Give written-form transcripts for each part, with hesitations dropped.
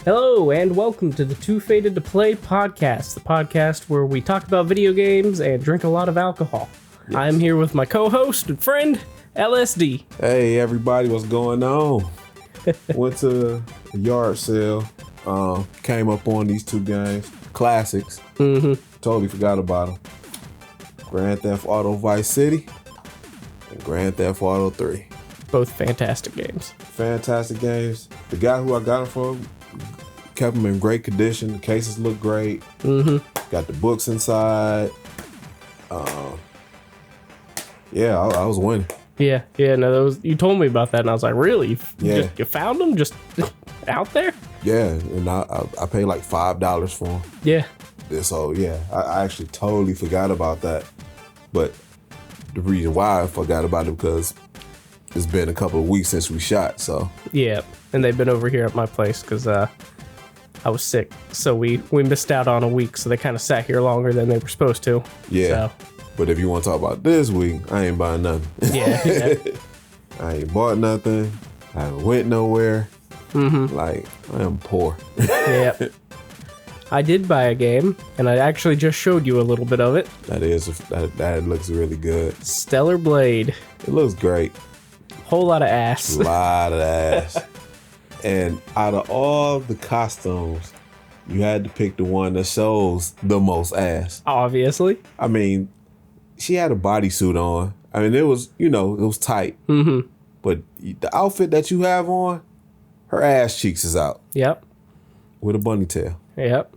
Hello, and welcome to the Too Fated to Play podcast, the podcast where we talk about video games and drink a lot of alcohol. Yes. I'm here with my co-host and friend, LSD. Hey, everybody, what's going on? Went to a yard sale, came up on these two games, classics. Totally forgot about them. Grand Theft Auto Vice City and Grand Theft Auto 3. Both fantastic games. Fantastic games. The guy who I got them from kept them in great condition. The cases look great. Got the books inside. Yeah, I was winning. Yeah, no, you told me about that, and I was like, really? Yeah. You found them just out there? Yeah, and I paid like $5 for them. Yeah. So, yeah, I actually totally forgot about that. But the reason why I forgot about it because it's been a couple of weeks since we shot, so. Yeah, and they've been over here at my place because I was sick. So we missed out on a week, so they kind of sat here longer than they were supposed to. Yeah. So. But if you want to talk about this week, I ain't buying nothing. Yeah. I ain't bought nothing. I haven't went nowhere. Like, I am poor. Yeah. I did buy a game, and I actually just showed you a little bit of it. That looks really good. Stellar Blade. It looks great. Whole lot of ass. A lot of ass. And out of all the costumes, you had to pick the one that shows the most ass. Obviously. I mean, she had a bodysuit on. I mean, it was, it was tight. But the outfit that you have on, her ass cheeks is out. Yep. With a bunny tail. Yep.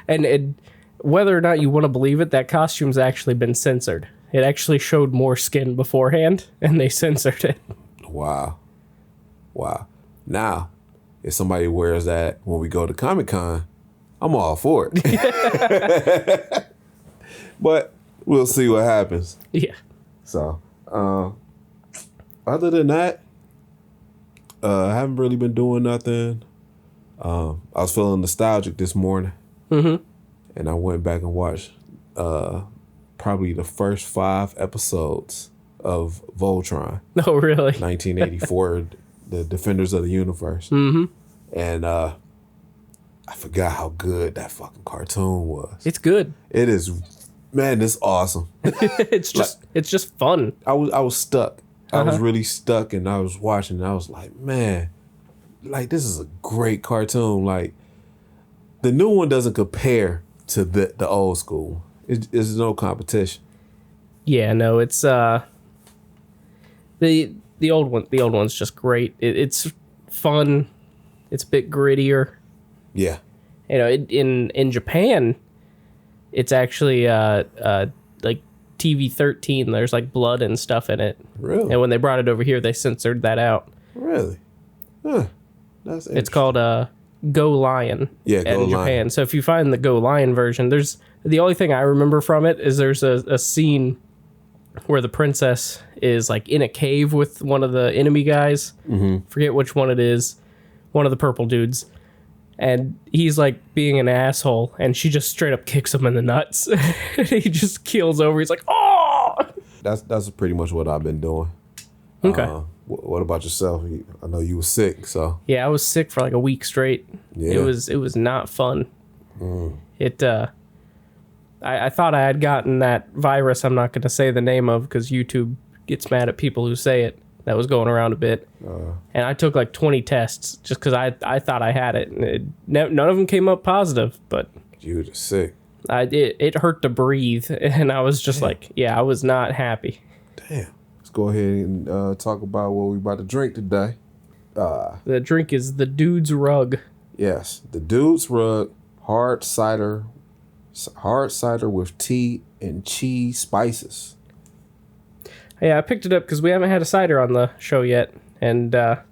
And whether or not you want to believe it, that costume's actually been censored. It actually showed more skin beforehand, and they censored it. Wow. Now, if somebody wears that when we go to Comic-Con, I'm all for it. But we'll see what happens. Yeah. So, other than that, I haven't really been doing nothing. I was feeling nostalgic this morning. And I went back and watched probably the first 5 episodes of Voltron. Oh, really? 1984, the Defenders of the Universe. And I forgot how good that fucking cartoon was. It's good. It is, man, it's awesome. It's just fun. I was stuck. I was really stuck, and I was watching, and I was like, man, like, this is a great cartoon. Like, the new one doesn't compare to the old school. It's no competition. Yeah, no, it's the old one. The old one's just great. It's fun. It's a bit grittier. Yeah. In Japan, it's actually like TV-13. There's like blood and stuff in it. Really? And when they brought it over here, they censored that out. Really? Huh. That's interesting. It's called Go Lion. Yeah, Go in Japan. Lion. So if you find the Go Lion version, there's the only thing I remember from it is there's a scene where the princess is like in a cave with one of the enemy guys. Forget which one it is. One of the purple dudes. And he's like being an asshole, and she just straight up kicks him in the nuts. He just keels over. He's like, oh! That's pretty much what I've been doing. Okay. What about yourself? I know you were sick, so. Yeah, I was sick for like a week straight. Yeah. It was not fun. I thought I had gotten that virus I'm not going to say the name of because YouTube gets mad at people who say it. That was going around a bit. And I took like 20 tests just because I thought I had it. And none of them came up positive, but... You were just sick. It hurt to breathe, and I was just like, yeah, I was not happy. Damn. Let's go ahead and talk about what we're about to drink today. The drink is the Dude's Rug. Yes, the Dude's Rug hard cider with tea and cheese spices. Yeah, I picked it up because we haven't had a cider on the show yet, and I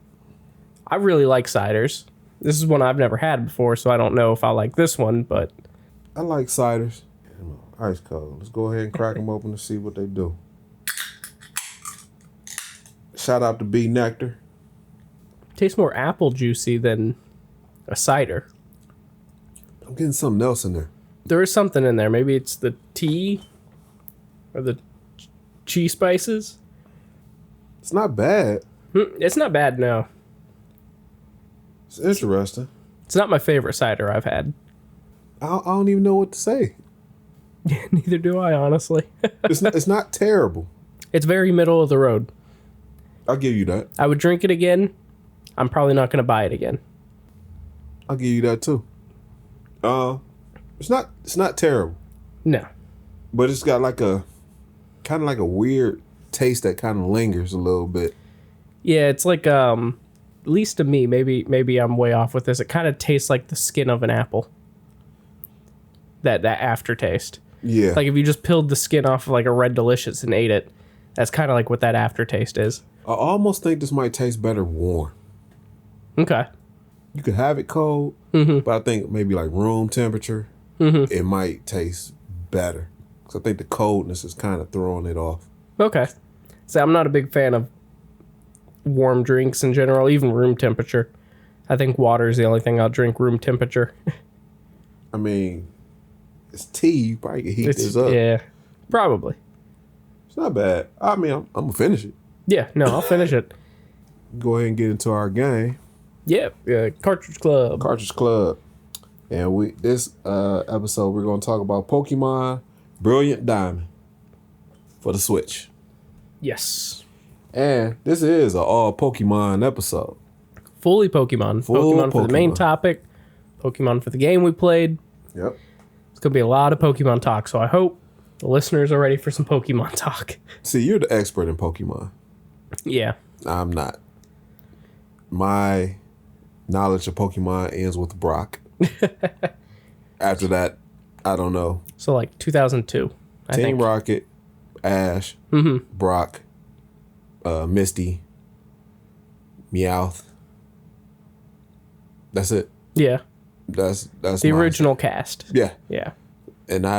really like ciders. This is one I've never had before, so I don't know if I like this one, but... I like ciders. Ice cold. Let's go ahead and crack them open to see what they do. Shout out to B Nectar. Tastes more apple juicy than a cider. I'm getting something else in there. There is something in there. Maybe it's the tea or the cheese spices. It's not bad. It's not bad, no. It's interesting. It's not my favorite cider I've had. I don't even know what to say. Neither do I, honestly. It's not terrible. It's very middle of the road. I'll give you that. I would drink it again. I'm probably not going to buy it again. I'll give you that too. It's not terrible. No. But it's got like a kind of like a weird taste that kind of lingers a little bit. Yeah, it's like at least to me, maybe I'm way off with this. It kind of tastes like the skin of an apple. That aftertaste. Yeah. Like if you just peeled the skin off of like a Red Delicious and ate it, that's kind of like what that aftertaste is. I almost think this might taste better warm. Okay. You could have it cold, but I think maybe like room temperature, it might taste better. Because I think the coldness is kind of throwing it off. Okay. So I'm not a big fan of warm drinks in general, even room temperature. I think water is the only thing I'll drink room temperature. I mean, it's tea. You probably can heat this up. Yeah, probably. It's not bad. I mean, I'm going to finish it. Yeah, no, I'll finish it. Go ahead and get into our game. Yeah, Cartridge Club. Cartridge Club. And this episode, we're going to talk about Pokemon Brilliant Diamond for the Switch. Yes. And this is an all Pokemon episode. Fully Pokemon. Pokemon for the main topic. Pokemon for the game we played. Yep. It's going to be a lot of Pokemon talk, so I hope the listeners are ready for some Pokemon talk. See, you're the expert in Pokemon. Yeah. I'm not. My knowledge of Pokemon ends with Brock. After that, I don't know. So like 2002, I Team think. Rocket, Ash, Brock, Misty, Meowth. That's it. Yeah. That's The original cast. Yeah. Yeah. And I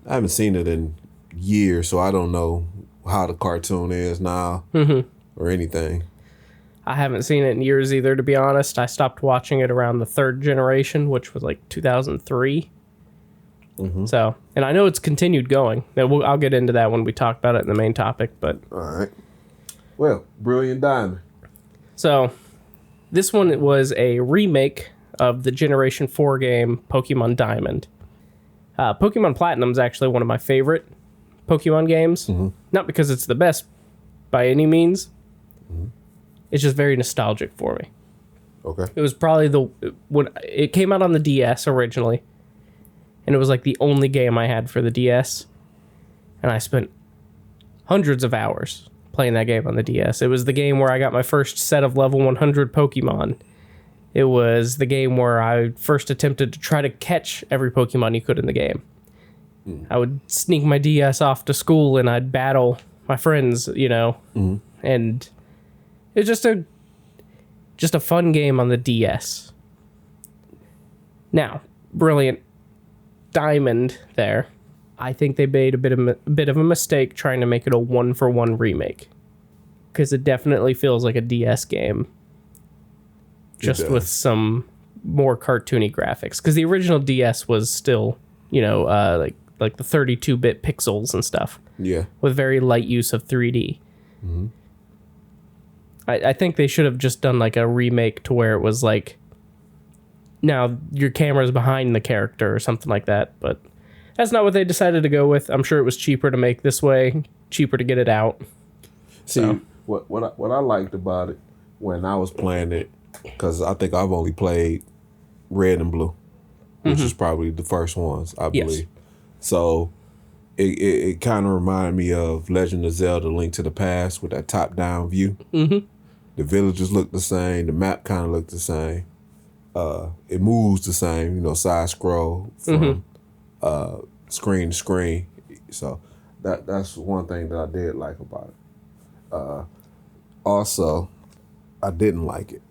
haven't seen it in years, so I don't know how the cartoon is now or anything. I haven't seen it in years either, to be honest. I stopped watching it around the third generation, which was like 2003. So, and I know it's continued going. Now, I'll get into that when we talk about it in the main topic, but... All right. Well, Brilliant Diamond. So, this one was a remake of the Generation 4 game Pokemon Diamond. Pokemon Platinum is actually one of my favorite Pokemon games. Not because it's the best by any means. It's just very nostalgic for me. Okay. It was probably when it came out on the DS originally, and it was like the only game I had for the DS, and I spent hundreds of hours playing that game on the DS. It was the game where I got my first set of level 100 Pokemon. It was the game where I first attempted to try to catch every Pokemon you could in the game. I would sneak my DS off to school and I'd battle my friends, and it was just a fun game on the DS. Now, Brilliant Diamond there, I think they made a bit of a mistake trying to make it a 1-for-1 remake, because it definitely feels like a DS game, just with some more cartoony graphics. Because the original DS was still, like the 32-bit pixels and stuff. Yeah. With very light use of 3D. I think they should have just done like a remake to where it was like, now your camera's behind the character or something like that, but that's not what they decided to go with. I'm sure it was cheaper to make this way, cheaper to get it out. See, what I liked about it when I was playing it, because I think I've only played Red and Blue, which is probably the first ones, I believe. Yes. So it kind of reminded me of Legend of Zelda: Link to the Past with that top-down view. The villages look the same. The map kind of looked the same. It moves the same, side scroll from screen to screen. So that's one thing that I did like about it. Also, I didn't like it.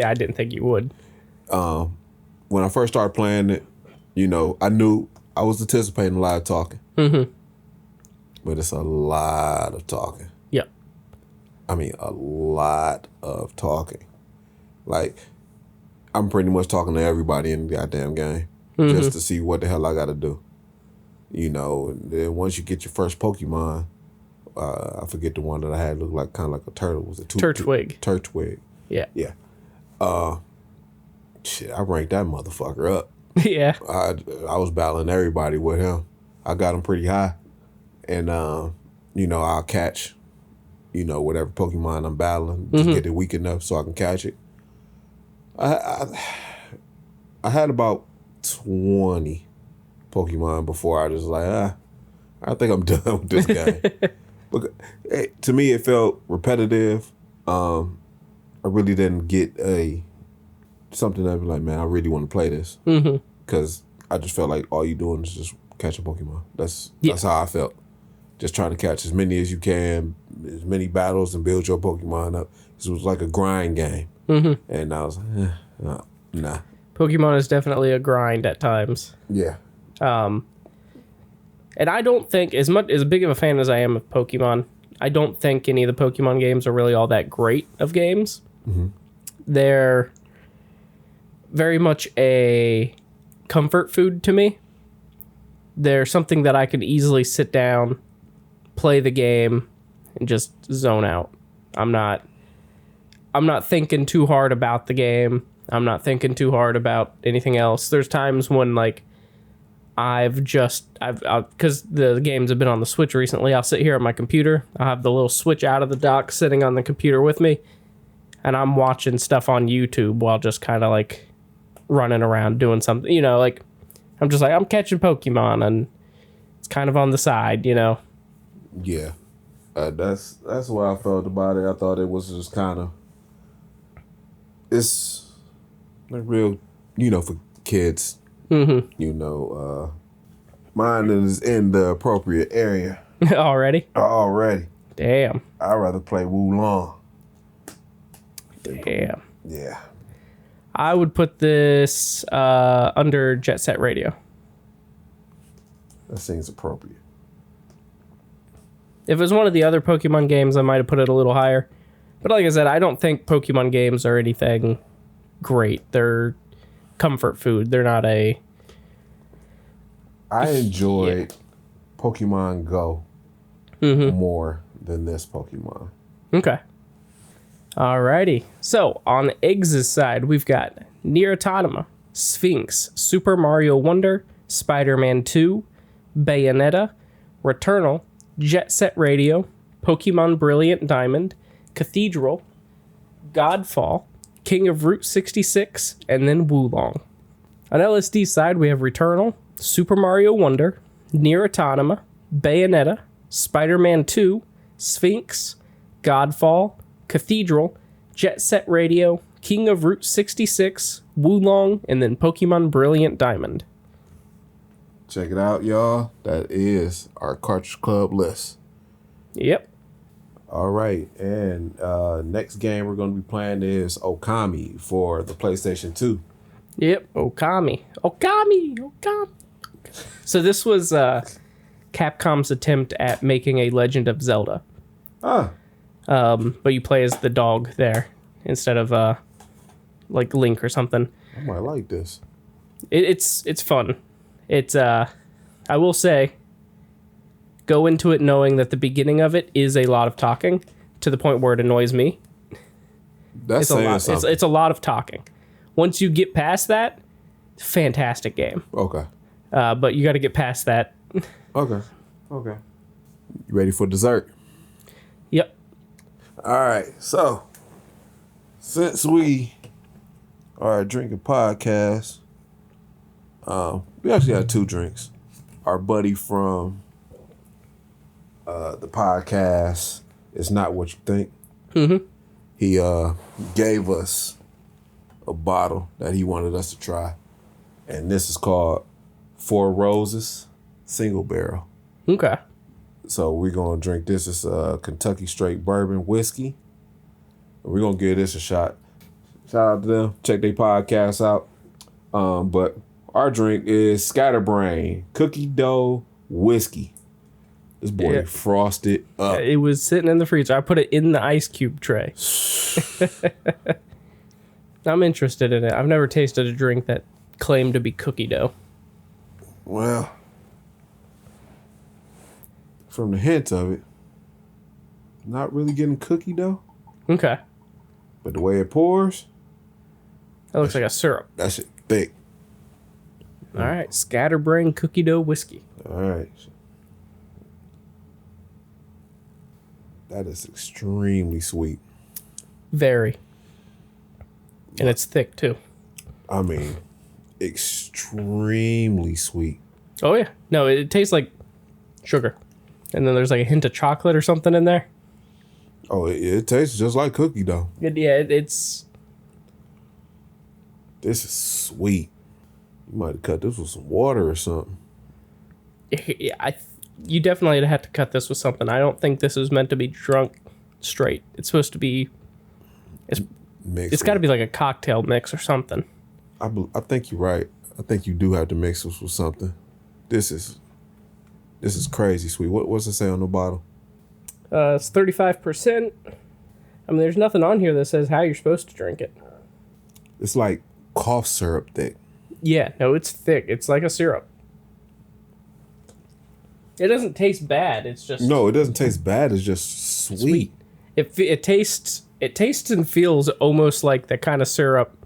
I didn't think you would. When I first started playing it, I knew I was anticipating a lot of talking. But it's a lot of talking. Yep. I mean, a lot of talking. Like, I'm pretty much talking to everybody in the goddamn game just to see what the hell I got to do. And then once you get your first Pokemon, I forget the one that I had looked like kind of like a turtle. Was it Turtwig? Turtwig. Yeah. Yeah. Shit, I ranked that motherfucker up. Yeah. I was battling everybody with him. I got him pretty high. And, I'll catch, whatever Pokemon I'm battling. Just get it weak enough so I can catch it. I had about 20 Pokemon before I was like, I think I'm done with this guy. But to me, it felt repetitive. I really didn't get something that was like, man, I really want to play this. Because I just felt like all you doing is just catching Pokemon. That's how I felt. Just trying to catch as many as you can, as many battles, and build your Pokemon up. This was like a grind game. And I was like, nah. Pokemon is definitely a grind at times. Yeah. And I don't think, as big of a fan as I am of Pokemon, I don't think any of the Pokemon games are really all that great of games. They're very much a comfort food to me. They're something that I can easily sit down, play the game, and just zone out. I'm not thinking too hard about the game. I'm not thinking too hard about anything else. There's times when, like, because the games have been on the Switch recently, I'll sit here at my computer. I'll have the little Switch out of the dock sitting on the computer with me, and I'm watching stuff on YouTube while just kind of, like, running around doing something. Like, I'm just like, I'm catching Pokemon, and it's kind of on the side, Yeah. That's what I felt about it. I thought it was just kind of, it's like real, for kids. Mine is in the appropriate area. Already? Damn. I'd rather play Wulong. Damn. Yeah. I would put this under Jet Set Radio. That seems appropriate. If it was one of the other Pokemon games, I might have put it a little higher. But like I said, I don't think Pokemon games are anything great. They're comfort food. They're not a... I enjoyed Pokemon Go more than this Pokemon. Okay. Alrighty. So, on Eggs' side, we've got Nier Automata, Sphinx, Super Mario Wonder, Spider-Man 2, Bayonetta, Returnal, Jet Set Radio, Pokemon Brilliant Diamond, Cathedral, Godfall, King of Route 66, and then Wulong. On LSD's side, we have Returnal, Super Mario Wonder, Nier Automata, Bayonetta, Spider-Man 2, Sphinx, Godfall, Cathedral, Jet Set Radio, King of Route 66, Wulong, and then Pokemon Brilliant Diamond. Check it out, y'all. That is our Cartridge Club list. Yep. All right. And next game we're going to be playing is Okami for the PlayStation 2. Yep. Okami. So this was Capcom's attempt at making a Legend of Zelda. But you play as the dog there instead of like Link or something. I might like this. It's fun. It's I will say, go into it knowing that the beginning of it is a lot of talking to the point where it annoys me. That's saying something. It's a lot of talking. Once you get past that, fantastic game. Okay. But you got to get past that. Okay. You ready for dessert? Yep. All right. So, since we are a drinking podcast, we actually had 2 drinks. Our buddy from the podcast is Not What You Think. He gave us a bottle that he wanted us to try, and this is called Four Roses Single Barrel. Okay. So we're gonna drink this. It's a Kentucky Straight Bourbon Whiskey. We're gonna give this a shot. Shout out to them. Check their podcast out. But our drink is Scatterbrain Cookie Dough Whiskey. This boy frosted up. It was sitting in the freezer. I put it in the ice cube tray. I'm interested in it. I've never tasted a drink that claimed to be cookie dough. Well, from the hint of it, not really getting cookie dough. Okay. But the way it pours, That looks like a syrup. That shit thick. All right, Scatterbrain cookie dough whiskey. All right. That is extremely sweet. Very. And it's thick, too. I mean, extremely sweet. Oh, yeah. No, it tastes like sugar. And then there's like a hint of chocolate or something in there. Oh, it tastes just like cookie dough. It's... This is sweet. You might have cut this with some water or something. Yeah, you definitely have to cut this with something. I don't think this is meant to be drunk straight. It's supposed to be... It's got to be like a cocktail mix or something. I think you're right. I think you do have to mix this with something. This is crazy sweet. What's it say on the bottle? It's 35%. I mean, there's nothing on here that says how you're supposed to drink it. It's like cough syrup thick. Yeah, no, it's thick. It's like a syrup. It doesn't taste bad. It's just... No, it doesn't taste bad. It's just sweet. It tastes and feels almost like the kind of syrup,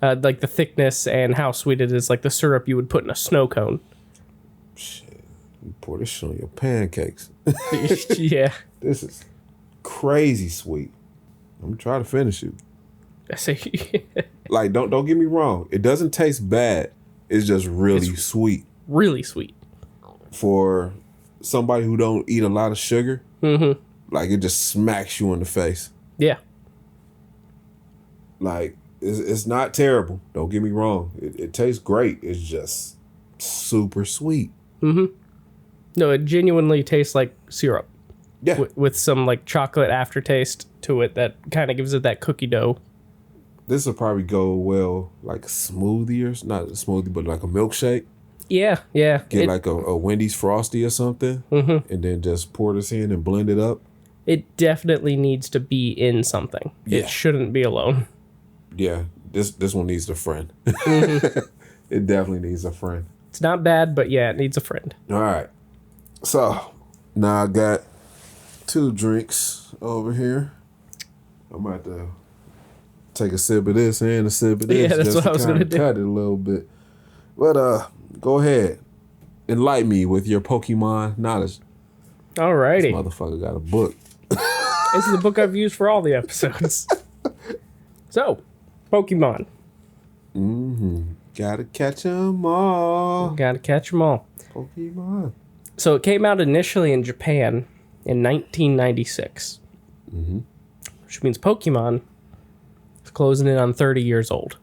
like the thickness and how sweet it is, like the syrup you would put in a snow cone. Shit, you pour this shit on your pancakes. Yeah. This is crazy sweet. I'm gonna try to finish it. I say, like, don't get me wrong. It doesn't taste bad. It's just really sweet. Really sweet. For somebody who don't eat a lot of sugar, like it just smacks you in the face. Yeah. Like, it's not terrible. Don't get me wrong. It tastes great. It's just super sweet. No, it genuinely tastes like syrup. Yeah. With some like chocolate aftertaste to it that kind of gives it that cookie dough. This will probably go well like a smoothie or not a smoothie, but like a milkshake. Yeah. Get like a Wendy's Frosty or something, and then just pour this in and blend it up. It definitely needs to be in something. Yeah. It shouldn't be alone. Yeah, this one needs a friend. It definitely needs a friend. It's not bad, but yeah, it needs a friend. All right. So now I got 2 drinks over here. I'm about to take a sip of this and a sip of this. Yeah, that's what I was going to do. Cut it a little bit. But go ahead. Enlighten me with your Pokemon knowledge. Alrighty. This motherfucker got a book. This is the book I've used for all the episodes. So, Pokemon. Gotta catch them all. Gotta catch them all. Pokemon. So it came out initially in Japan in 1996. Which means Pokemon is closing in on 30 years old.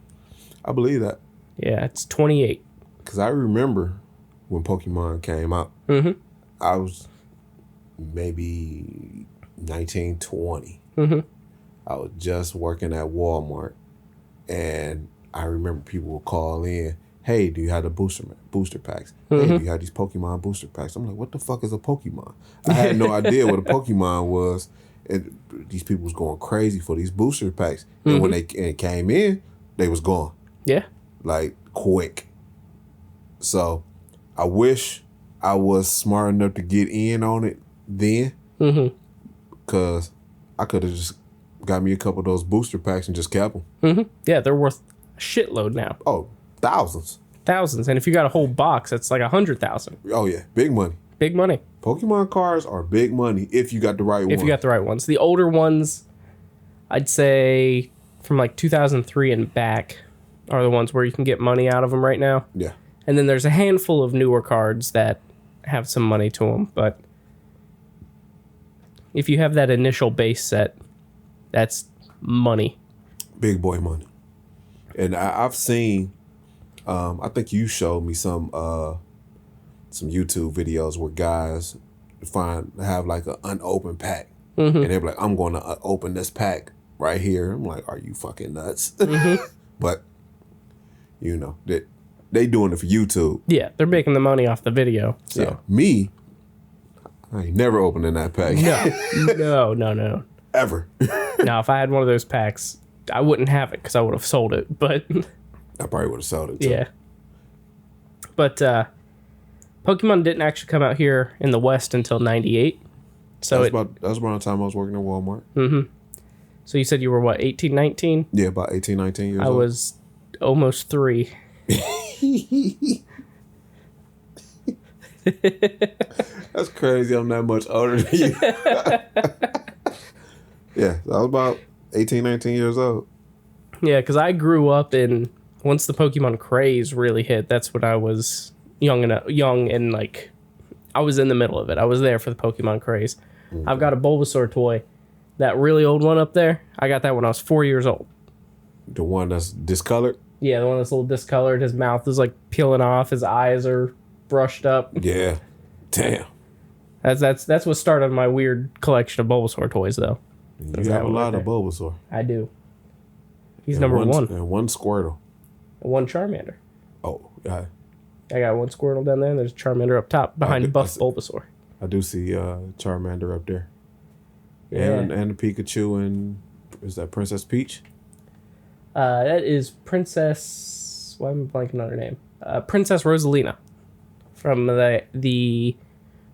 I believe that. Yeah, it's 28. Because I remember when Pokemon came out. I was maybe 19, 20. I was just working at Walmart. And I remember people would call in, hey, do you have the booster packs? Hey, do you have these Pokemon booster packs? I'm like, what the fuck is a Pokemon? I had no idea what a Pokemon was. And these people was going crazy for these booster packs. And when it came in, they was gone. Yeah. Like, quick. So, I wish I was smart enough to get in on it then. Because I could have just got me a couple of those booster packs and just kept them. Yeah, they're worth a shitload now. Oh, thousands. Thousands. And if you got a whole box, that's like 100,000. Oh, yeah. Big money. Big money. Pokemon cards are big money if you got the right ones. If you got the right ones. The older ones, I'd say from like 2003 and back are the ones where you can get money out of them right now. Yeah. And then there's a handful of newer cards that have some money to them. But if you have that initial base set, that's money. Big boy money. And I've seen, I think you showed me some YouTube videos where guys have like an unopened pack. And they're like, I'm going to open this pack right here. I'm like, are you fucking nuts? But, you know, they doing it for YouTube. Yeah, they're making the money off the video. So. Yeah. Me, I ain't never opening that pack. No. Ever. Now, if I had one of those packs, I wouldn't have it because I would have sold it. But I probably would have sold it too. Yeah. But Pokemon didn't actually come out here in the West until 98. So that was around the time I was working at Walmart. So you said you were what, 18, 19? Yeah, about 18, 19 years old. I was almost 3. That's crazy. I'm that much older than you. Yeah, I was about 18, 19 years old. Yeah, because I grew up once the Pokemon craze really hit, that's when I was young and like, I was in the middle of it. I was there for the Pokemon craze. Okay. I've got a Bulbasaur toy. That really old one up there, I got that when I was 4 years old. The one that's discolored? Yeah, the one that's a little discolored. His mouth is like peeling off. His eyes are brushed up. Yeah. Damn. That's what started my weird collection of Bulbasaur toys, though. You have a lot of Bulbasaur. I do. He's number 1. And 1 Squirtle. And 1 Charmander. Oh, yeah. I got 1 Squirtle down there, and there's a Charmander up top behind Buff Bulbasaur. I do see Charmander up there. Yeah. And the Pikachu and is that Princess Peach? That is Princess. Why am I blanking on her name? Princess Rosalina from the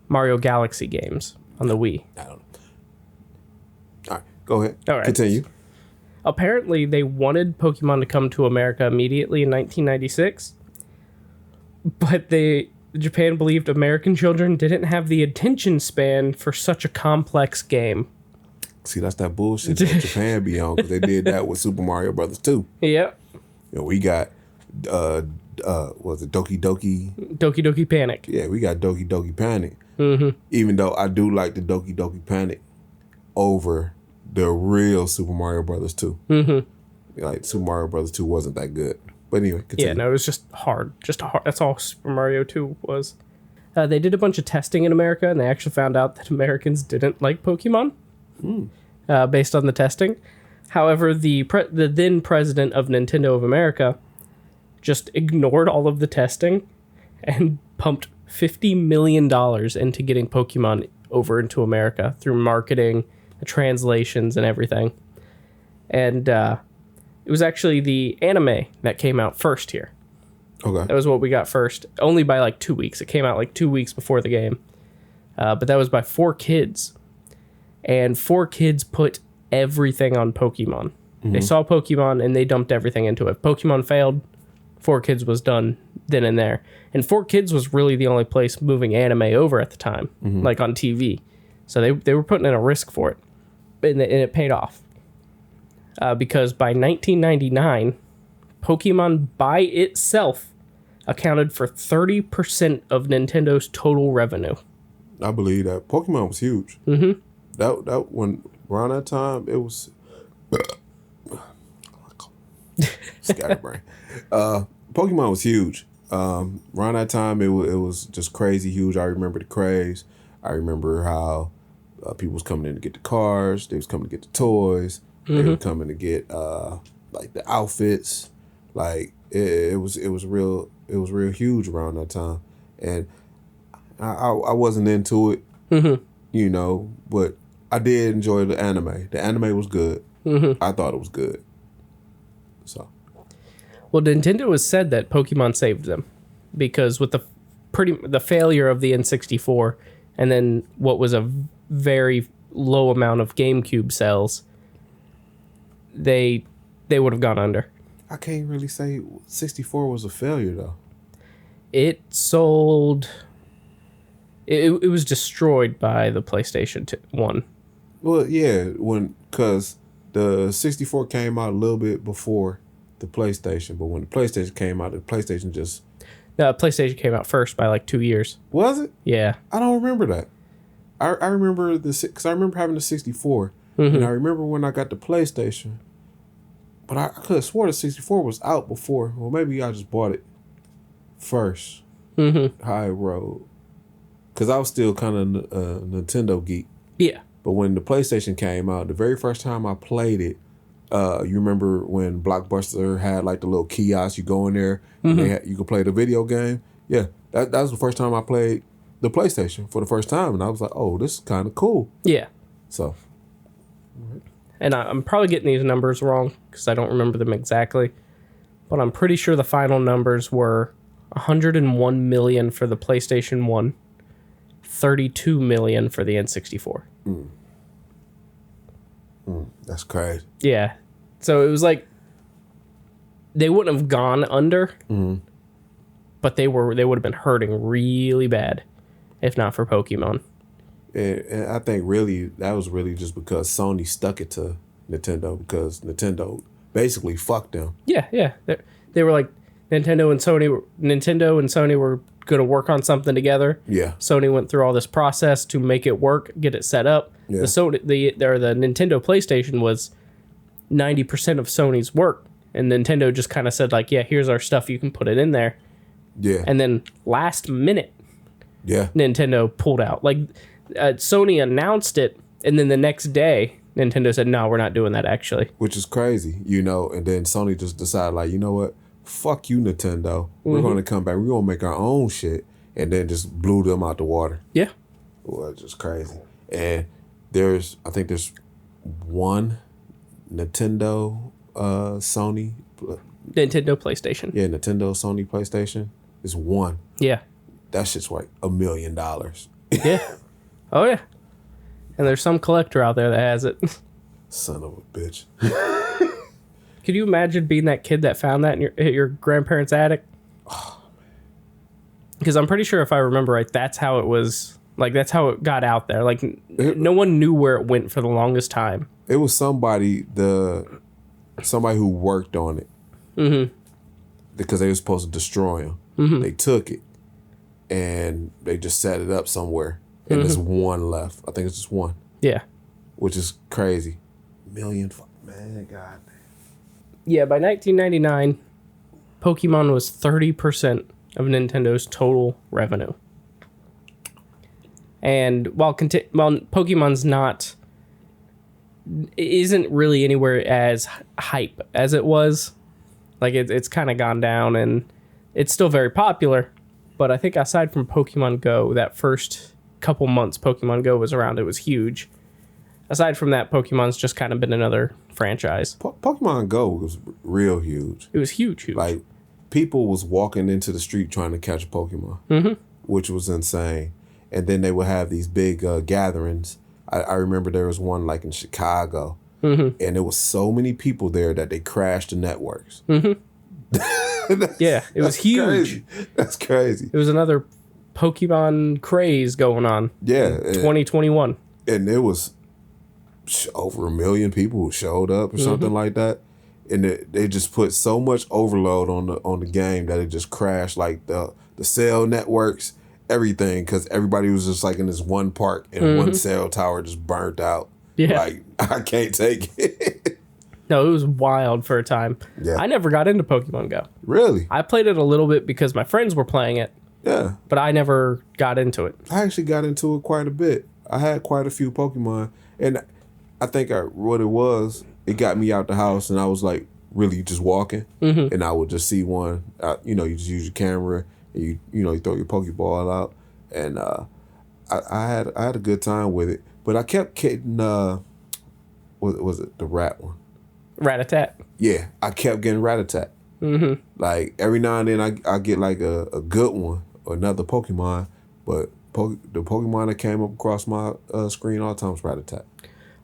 Mario Galaxy games on the Wii. I don't know. All right, go ahead. All right. Continue. Apparently, they wanted Pokemon to come to America immediately in 1996, but Japan believed American children didn't have the attention span for such a complex game. See, that's that bullshit that Japan be on, because they did that with Super Mario Brothers 2. Yep. You know, we got, was it Doki Doki? Doki Doki Panic. Yeah, we got Doki Doki Panic. Mm-hmm. Even though I do like the Doki Doki Panic over the real Super Mario Brothers 2. Mm-hmm. Like, Super Mario Brothers 2 wasn't that good. But anyway, continue. Yeah, no, it was just hard. That's all Super Mario 2 was. They did a bunch of testing in America, and they actually found out that Americans didn't like Pokemon. Based on the testing. However, the then president of Nintendo of America just ignored all of the testing and pumped $50 million into getting Pokemon over into America through marketing, the translations, and everything. And it was actually the anime that came out first here. Okay. That was what we got first, only by like 2 weeks. It came out like 2 weeks before the game. But that was by 4Kids. And 4Kids put everything on Pokemon. Mm-hmm. They saw Pokemon and they dumped everything into it. Pokemon failed, 4Kids was done then and there. And 4Kids was really the only place moving anime over at the time, like on TV. So they were putting in a risk for it. And it paid off. Because by 1999, Pokemon by itself accounted for 30% of Nintendo's total revenue. I believe that. Pokemon was huge. Mm-hmm. That when around that time it was scatterbrain. Pokemon was huge. Around that time it was just crazy huge. I remember the craze. I remember how people was coming in to get the cars. They was coming to get the toys. They were coming to get like the outfits. Like it was real huge around that time. And I wasn't into it. You know, but I did enjoy the anime. The anime was good. I thought it was good. So, well, Nintendo has said that Pokemon saved them because with the failure of the N64 and then what was a very low amount of GameCube sales, they would have gone under. I can't really say 64 was a failure though. It sold. It was destroyed by the PlayStation 1. Well, yeah, because the 64 came out a little bit before the PlayStation, but when the PlayStation came out, the PlayStation just... No, PlayStation came out first by like 2 years. Was it? Yeah. I don't remember that. I remember because I remember having the 64, and I remember when I got the PlayStation, but I could have swore the 64 was out before. Well, maybe I just bought it first. How it rolled. Because I was still kind of a Nintendo geek. Yeah. But when the PlayStation came out, the very first time I played it, you remember when Blockbuster had like the little kiosk, you go in there, and you could play the video game? Yeah, that was the first time I played the PlayStation for the first time. And I was like, oh, this is kind of cool. Yeah. So. And I'm probably getting these numbers wrong because I don't remember them exactly. But I'm pretty sure the final numbers were 101 million for the PlayStation 1. 32 million for the N64. That's crazy. Yeah. So it was like they wouldn't have gone under, but they would have been hurting really bad if not for Pokemon. And I think really that was really just because Sony stuck it to Nintendo because Nintendo basically fucked them. Yeah. They were like Nintendo and Sony were going to work on something together. Yeah. Sony went through all this process to make it work, get it set up. Yeah. The Nintendo PlayStation was 90% of Sony's work, and Nintendo just kind of said like, yeah, here's our stuff, you can put it in there. Yeah. And then last minute, Nintendo pulled out. Like Sony announced it, and then the next day Nintendo said, no, we're not doing that actually. Which is crazy, you know, and then Sony just decided like, you know what? Fuck you, Nintendo. We're going to come back. We're going to make our own shit. And then just blew them out the water. Yeah. Well, it's just crazy. And I think there's one Nintendo, Sony. Nintendo PlayStation. Yeah, Nintendo, Sony PlayStation. It's one. Yeah. That shit's like $1 million. Yeah. Oh, yeah. And there's some collector out there that has it. Son of a bitch. Could you imagine being that kid that found that in your grandparents' attic? Oh, man. Because I'm pretty sure if I remember right, that's how it was. Like, that's how it got out there. Like, no one knew where it went for the longest time. It was somebody who worked on it. Mm-hmm. Because they were supposed to destroy him. Mm-hmm. They took it. And they just set it up somewhere. And there's one left. I think it's just one. Yeah. Which is crazy. Man, God. Yeah, by 1999, Pokemon was 30% of Nintendo's total revenue. And while Pokemon's isn't really anywhere as hype as it was, like it's kind of gone down, and it's still very popular. But I think aside from Pokemon Go, that first couple months Pokemon Go was around, it was huge. Aside from that, Pokemon's just kind of been another franchise. Pokemon Go was real huge. It was huge. Like, people was walking into the street trying to catch a Pokemon, which was insane. And then they would have these big gatherings. I remember there was one like in Chicago, and there was so many people there that they crashed the networks. Yeah, it was huge. Crazy. That's crazy. It was another Pokemon craze going on. Yeah, 2021, and there was over 1 million people who showed up or something like that, and they just put so much overload on the game that it just crashed, like the cell networks, everything, because everybody was just like in this one park and one cell tower just burnt out. Yeah, like I can't take it. No, it was wild for a time. Yeah, I never got into Pokemon Go. Really? I played it a little bit because my friends were playing it. Yeah, but I never got into it. I actually got into it quite a bit. I had quite a few Pokemon, and I think what it was, it got me out the house, and I was like really just walking, and I would just see one. You just use your camera, and you throw your Pokeball out, and I had a good time with it. But I kept getting what was it, the rat one? Rat-a-tat. Yeah, I kept getting Rat-a-tat. Like every now and then I get like a good one or another Pokemon, but the Pokemon that came up across my screen all the time was Rat-a-tat.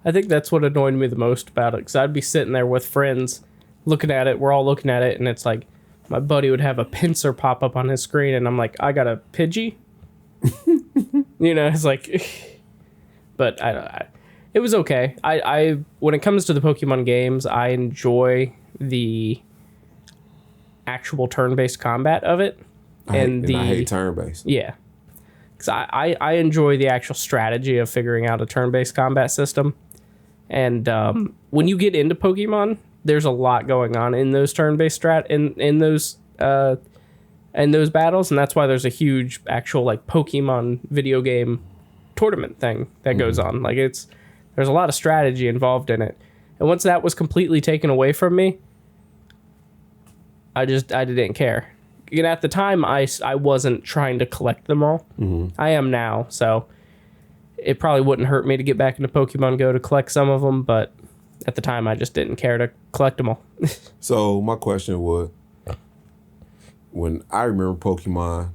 I think that's what annoyed me the most about it, because I'd be sitting there with friends looking at it. We're all looking at it, and it's like my buddy would have a pincer pop up on his screen, and I'm like, I got a Pidgey? It's like... But it was okay. I when it comes to the Pokemon games, I enjoy the actual turn-based combat of it. I hate turn-based. Yeah. Because I enjoy the actual strategy of figuring out a turn-based combat system. And when you get into Pokemon, there's a lot going on in those turn-based in those battles, and that's why there's a huge actual like Pokemon video game tournament thing that goes on. Like there's a lot of strategy involved in it. And once that was completely taken away from me, I didn't care. At the time, I wasn't trying to collect them all. I am now, so it probably wouldn't hurt me to get back into Pokemon Go to collect some of them, but at the time, I just didn't care to collect them all. So my question was, when I remember Pokemon,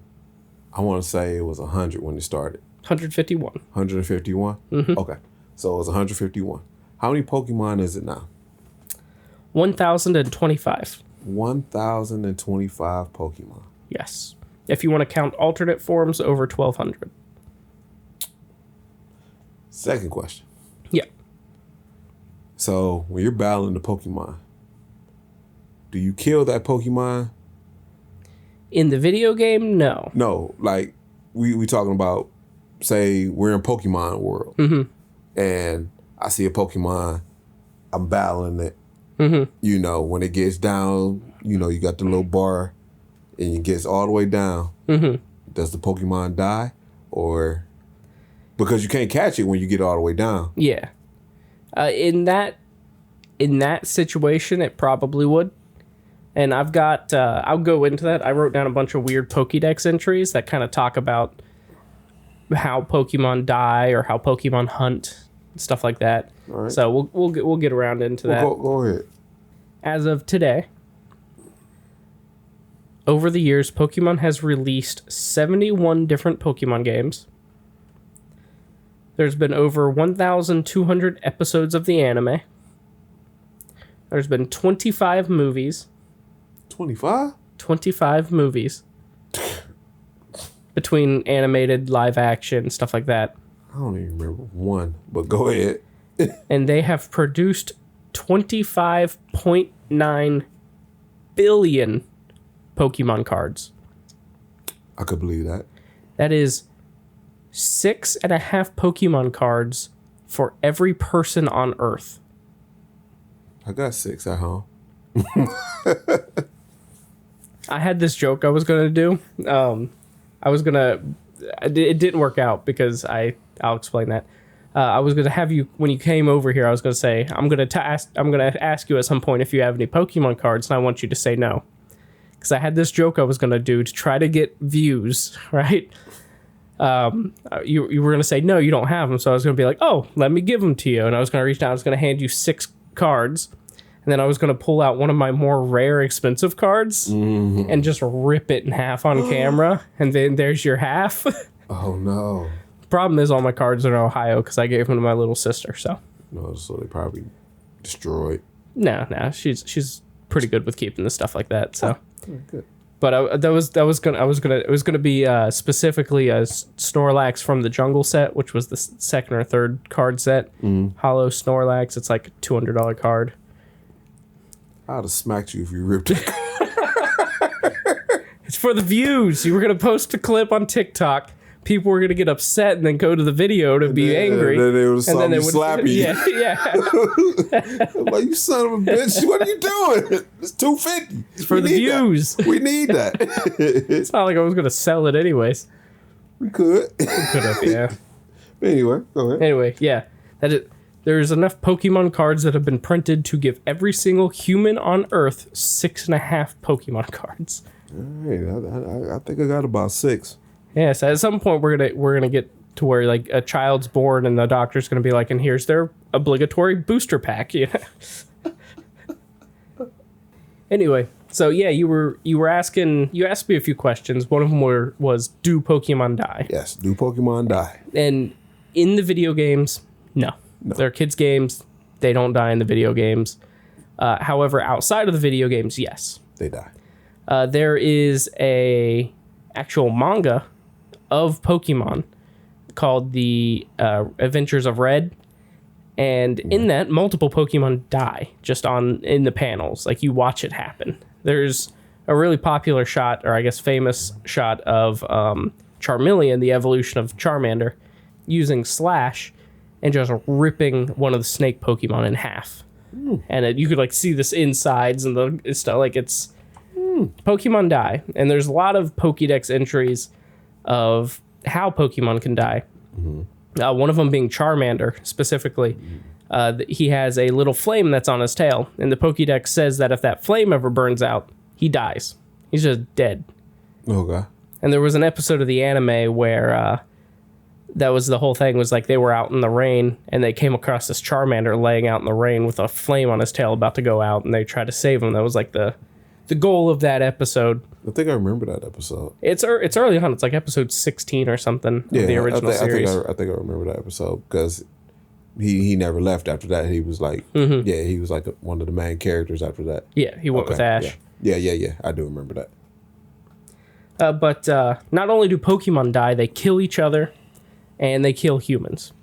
I want to say it was 100 when it started. 151. 151? Okay. So it was 151. How many Pokemon is it now? 1,025. 1,025 Pokemon. Yes. If you want to count alternate forms, over 1,200. Second question. Yeah. So when you're battling the Pokemon, do you kill that Pokemon? In the video game, no. No, like we talking about, say we're in Pokemon world, and I see a Pokemon, I'm battling it. You know, when it gets down, you know, you got the little bar, and it gets all the way down. Does the Pokemon die, or because you can't catch it when you get all the way down? Yeah. In that situation, it probably would. And I've got, I'll go into that. I wrote down a bunch of weird Pokédex entries that kind of talk about how Pokemon die or how Pokemon hunt, stuff like that. All right. So we'll get around into that. Go ahead. As of today, over the years, Pokemon has released 71 different Pokemon games. There's been over 1,200 episodes of the anime. There's been 25 movies. 25? 25 movies. Between animated, live action, stuff like that. I don't even remember one, but go ahead. And they have produced 25.9 billion Pokemon cards. I could believe that. That is 6.5 Pokemon cards for every person on Earth. I got 6 at home. I had this joke I was going to do. It didn't work out because I'll explain that. I was going to have you, when you came over here, I was going to say, I'm going to ask you at some point if you have any Pokemon cards, and I want you to say no. Because I had this joke I was going to do to try to get views, right? You were going to say, no, you don't have them. So I was going to be like, oh, let me give them to you. And I was going to reach down, I was going to hand you 6 cards. And then I was going to pull out one of my more rare, expensive cards and just rip it in half on camera. And then there's your half. Oh, no. Problem is all my cards are in Ohio because I gave them to my little sister. So no, so they probably destroyed. No, she's pretty good with keeping the stuff like that. So good. But it was gonna be specifically a Snorlax from the Jungle set, which was the second or third card set. Hollow Snorlax. It's like a $200 card. I'd have smacked you if you ripped it. It's for the views. You were going to post a clip on TikTok. People were going to get upset and then go to the video to be angry. And then they would slap you. Yeah. Like, you son of a bitch. What are you doing? It's $250. It's for the views. We need that. It's not like I was going to sell it anyways. We could. We could have, yeah. Anyway, go ahead. Anyway, yeah. There's enough Pokemon cards that have been printed to give every single human on Earth 6.5 Pokemon cards. All right, I think I got about 6. Yeah, so at some point we're gonna get to where like a child's born and the doctor's gonna be like, and here's their obligatory booster pack. Yeah. Anyway, so yeah, you asked me a few questions. One of them was do Pokemon die? Yes, do Pokemon die? And in the video games, no. They're kids' games. They don't die in the video games. However, outside of the video games, yes. They die. There is a actual manga of Pokemon called The Adventures of Red. And in that, multiple Pokemon die just in the panels. Like, you watch it happen. There's a really popular shot, or I guess famous shot, of Charmeleon, the evolution of Charmander, using Slash and just ripping one of the snake Pokemon in half. And you could like see this insides and the stuff. Like, it's Pokemon die. And there's a lot of Pokédex entries of how Pokemon can die. One of them being Charmander specifically. He has a little flame that's on his tail, and the Pokédex says that if that flame ever burns out, he dies. He's just dead. Okay. And there was an episode of the anime where that was the whole thing, was like they were out in the rain and they came across this Charmander laying out in the rain with a flame on his tail about to go out, and they tried to save him. That was like the goal of that episode. I think I remember that episode. It's early on. It's like episode 16 or something of the original series. I think I remember that episode because he never left after that. He was like, yeah, he was like one of the main characters after that. Yeah, he went with Ash. Yeah. I do remember that. But not only do Pokemon die, they kill each other, and they kill humans.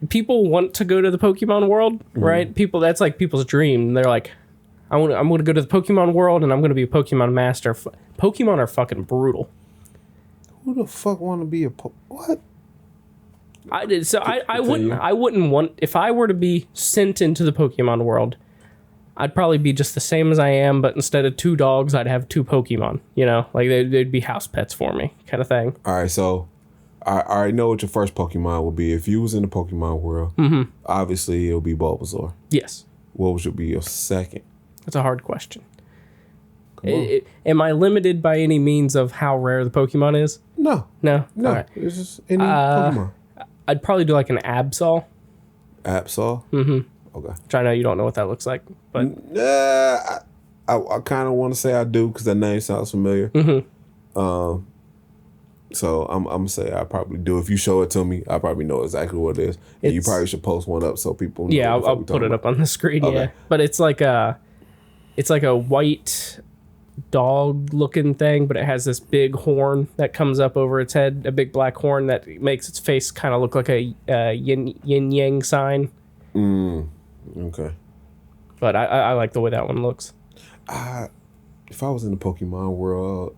People want to go to the Pokemon world, right? That's like people's dream. They're like, I'm going to go to the Pokemon world, and I'm going to be a Pokemon master. Pokemon are fucking brutal. Who the fuck want to be what? I did. So I wouldn't want, if I were to be sent into the Pokemon world, I'd probably be just the same as I am, but instead of 2 dogs, I'd have 2 Pokemon, you know? Like, they'd be house pets for me, kind of thing. All right, so I already know what your first Pokemon would be. If you was in the Pokemon world, obviously it'll be Bulbasaur. Yes. What would be your second? That's a hard question. Am I limited by any means of how rare the Pokemon is? No. No? No, All right. it's just any Pokemon. I'd probably do like an Absol. Absol? Mm-hmm. Okay. Which I know you don't know what that looks like, but I kind of want to say I do because that name sounds familiar. So I'm gonna say I probably do. If you show it to me, I probably know exactly what it is. And you probably should post one up so people know. Yeah, I'll put it up on the screen. Okay. Yeah, but it's like a white dog looking thing, but it has this big horn that comes up over its head, a big black horn that makes its face kind of look like a yin yang sign. Okay. But I like the way that one looks. If I was in the Pokemon world,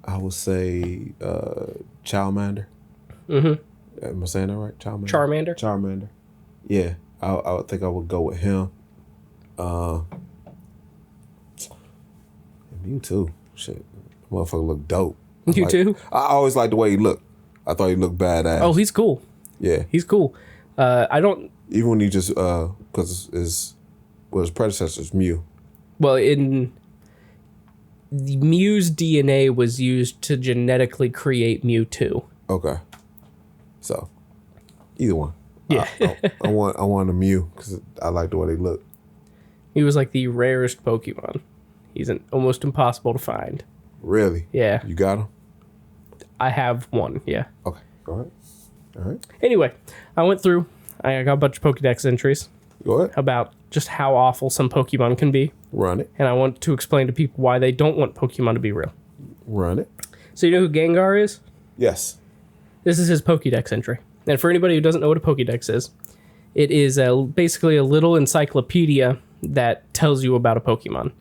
I would say Charmander. Am I saying that right? Charmander. Yeah, I would think I would go with him. Mewtwo. Shit. Motherfucker look dope. Mewtwo? I always liked the way he looked. I thought he looked badass. Oh, he's cool. Yeah. He's cool. I don't... Even when he just... Because his predecessor's Mew. Well, Mew's DNA was used to genetically create Mewtwo. Okay. So, either one. Yeah. I want a Mew because I like the way they look. He was like the rarest Pokemon. He's almost impossible to find. Really? Yeah. You got him? I have one, yeah. Okay, go ahead. All right. Anyway, I went through. I got a bunch of Pokedex entries. Go ahead. About just how awful some Pokemon can be. Run it. And I want to explain to people why they don't want Pokemon to be real. Run it. So you know who Gengar is? Yes. This is his Pokedex entry. And for anybody who doesn't know what a Pokedex is, it is basically a little encyclopedia that tells you about a Pokemon.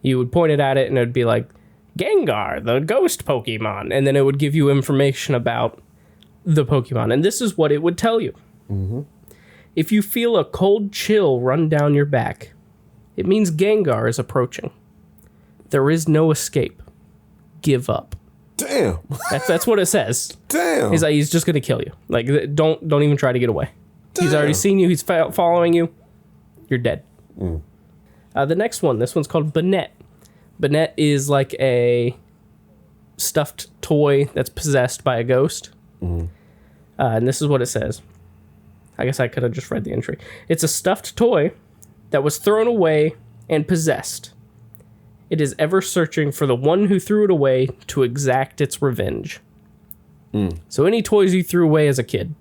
You would point it at it and it would be like, Gengar, the ghost Pokemon. And then it would give you information about the Pokemon. And this is what it would tell you. If you feel a cold chill run down your back, it means Gengar is approaching. There is no escape. Give up. Damn. That's what it says. Damn. He's like, he's just gonna kill you. Like, don't even try to get away. Damn. He's already seen you. He's following you. You're dead. The next one. This one's called Banette. Banette is like a stuffed toy that's possessed by a ghost. And this is what it says. I guess I could have just read the entry. It's a stuffed toy that was thrown away and possessed. It is ever searching for the one who threw it away to exact its revenge. So any toys you threw away as a kid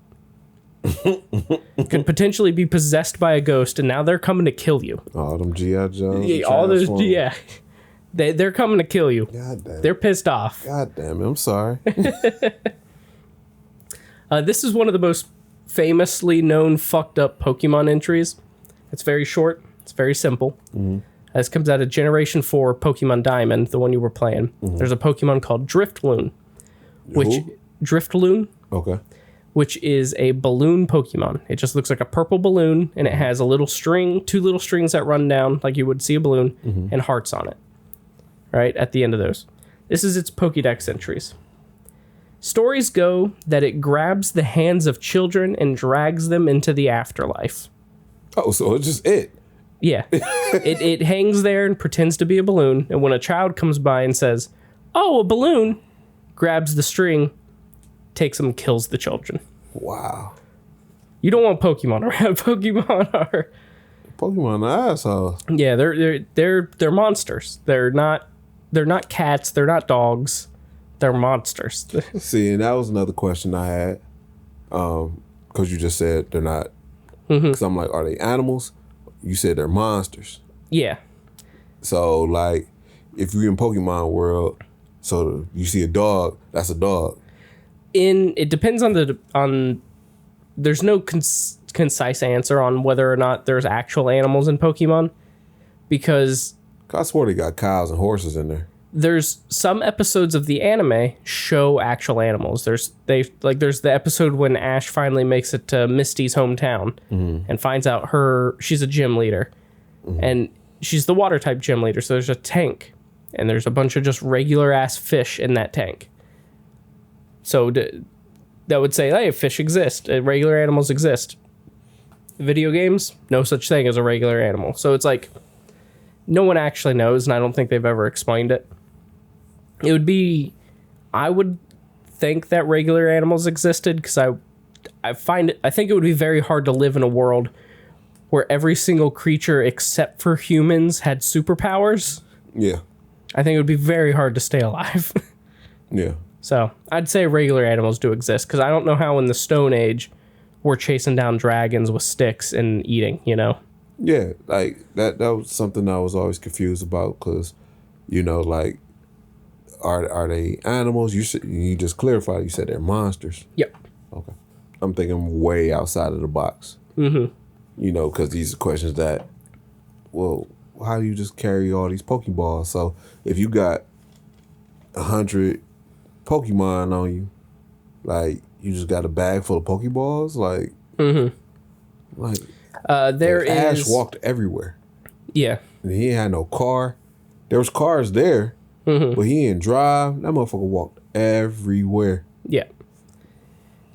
could potentially be possessed by a ghost, and now they're coming to kill you. All them G.I. Joes. Yeah, all those, yeah. They're coming to kill you. God damn. They're pissed off. God damn it, I'm sorry. This is one of the most famously known fucked up Pokemon entries. It's very short. It's very simple. This comes out of Generation 4 Pokemon Diamond, the one you were playing. There's a Pokemon called Driftloon. Driftloon? Okay. Which is a balloon Pokemon. It just looks like a purple balloon, and it has a little string, 2 little strings that run down like you would see a balloon, and hearts on it. Right at the end of those. This is its Pokédex entries. Stories go that it grabs the hands of children and drags them into the afterlife. Oh, so it's just it. Yeah. it hangs there and pretends to be a balloon, and when a child comes by and says, "Oh, a balloon," grabs the string, takes them, kills the children. Wow. You don't want Pokemon around. Pokemon are assholes. Yeah, they're monsters. They're not cats, they're not dogs. They're monsters. See, and that was another question I had. Because you just said they're not. Because I'm like, are they animals? You said they're monsters. Yeah. So, like, if you're in Pokemon world, so you see a dog, that's a dog. It depends on there's no concise answer on whether or not there's actual animals in Pokemon, because I swear they got cows and horses in there. There's some episodes of the anime show actual animals. There's the episode when Ash finally makes it to Misty's hometown and finds out she's a gym leader, and she's the water type gym leader. So there's a tank, and there's a bunch of just regular ass fish in that tank. So that would say, hey, fish exist, regular animals exist. Video games, no such thing as a regular animal. So it's like no one actually knows, and I don't think they've ever explained it. I would think that regular animals existed, because I think it would be very hard to live in a world where every single creature except for humans had superpowers. Yeah. I think it would be very hard to stay alive. Yeah. So I'd say regular animals do exist, because I don't know how in the Stone Age we're chasing down dragons with sticks and eating, you know? Yeah, like that was something I was always confused about, because, you know, like, are they animals? You just clarified. You said they're monsters. Yep. Okay. I'm thinking way outside of the box. You know, because these are questions that, well, how do you just carry all these Pokeballs? So if you got 100 Pokemon on you, like, you just got a bag full of Pokeballs, like, Ash walked everywhere. Yeah. And he ain't had no car. There was cars there, but he didn't drive. That motherfucker walked everywhere. Yeah.